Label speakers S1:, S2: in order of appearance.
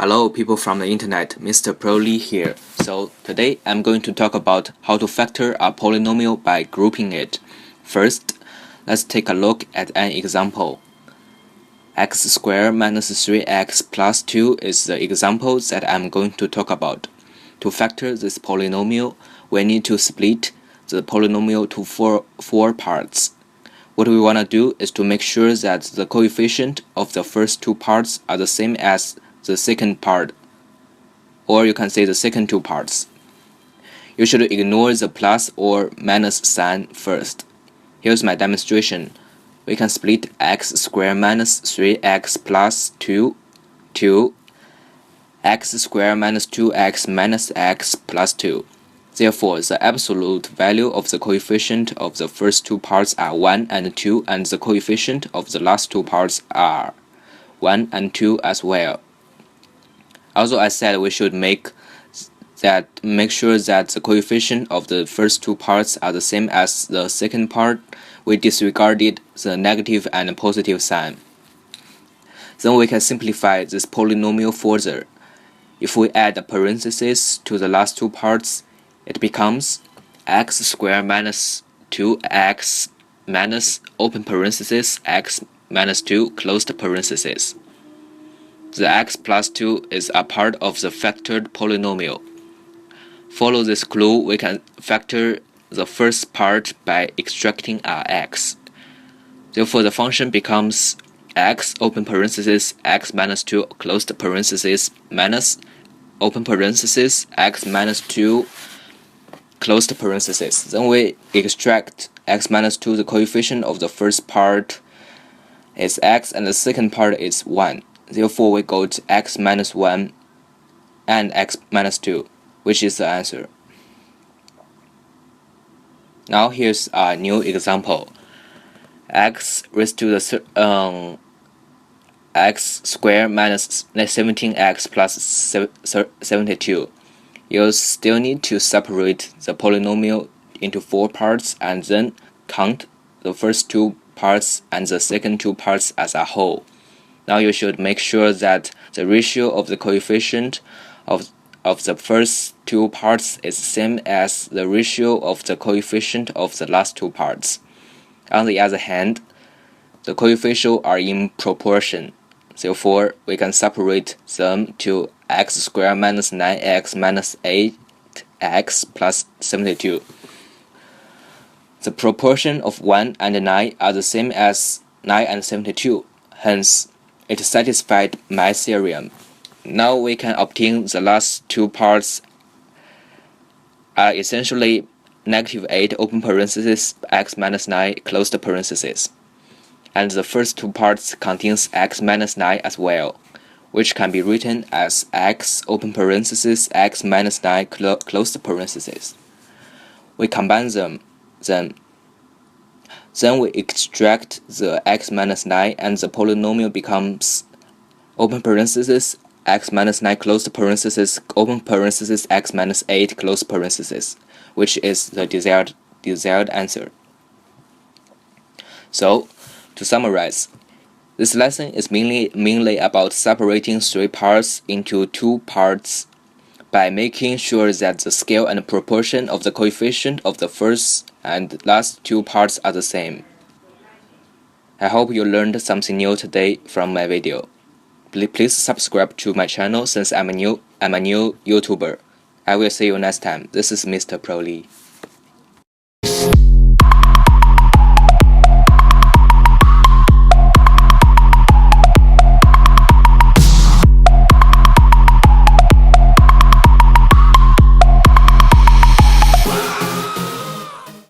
S1: Hello people from the internet, Mr. Proly here. So today I'm going to talk about how to factor a polynomial by grouping it. First, let's take a look at an example. X squared minus 3x plus 2 is the example that I'm going to talk about. To factor this polynomial, we need to split the polynomial to four parts. What we want to do is to make sure that the coefficient of the first two parts are the same as the second part, or you can say the second two parts. You should ignore the plus or minus sign first. Here's my demonstration. We can split x squared minus 3x plus 2 to x squared minus 2x minus x plus 2. Therefore, the absolute value of the coefficient of the first two parts are 1 and 2, and the coefficient of the last two parts are 1 and 2 as well. Also, I said we should make sure that the coefficient of the first two parts are the same as the second part. We disregarded the negative and positive sign. Then we can simplify this polynomial further. If we add a parenthesis to the last two parts, it becomes x squared minus 2x minus open parenthesis x minus 2 closed parenthesis. The x plus 2 is a part of the factored polynomial. Follow this clue, we can factor the first part by extracting our x. Therefore, the function becomes x open parenthesis x minus 2 closed parenthesis minus open parenthesis x minus 2 closed parenthesis. Then we extract x minus 2, the coefficient of the first part is x and the second part is 1. Therefore, we got x minus 1 and x minus 2, which is the answer. Now here's a new example. X raised to the x squared minus 17x plus 72. You still need to separate the polynomial into four parts and then count the first two parts and the second two parts as a whole. Now you should make sure that the ratio of the coefficient of the first two parts is the same as the ratio of the coefficient of the last two parts. On the other hand, the coefficients are in proportion. Therefore, we can separate them to x squared minus 9x minus 8x plus 72. The proportion of 1 and 9 are the same as 9 and 72. Hence, it satisfied my theorem. Now we can obtain the last two parts are essentially negative 8 open parenthesis x minus 9 closed parenthesis. And the first two parts contains x minus 9 as well, which can be written as x open parenthesis x minus 9 closed parenthesis. We combine them, then we extract the x minus 9 and the polynomial becomes open parenthesis x minus 9 closed parenthesis open parenthesis x minus 8 closed parenthesis, which is the desired answer. So, to summarize, this lesson is mainly about separating three parts into two parts by making sure that the scale and proportion of the coefficient of the first and last two parts are the same. I hope you learned something new today from my video. Please subscribe to my channel since I'm a new YouTuber. I will see you next time. This is Mr. Proly.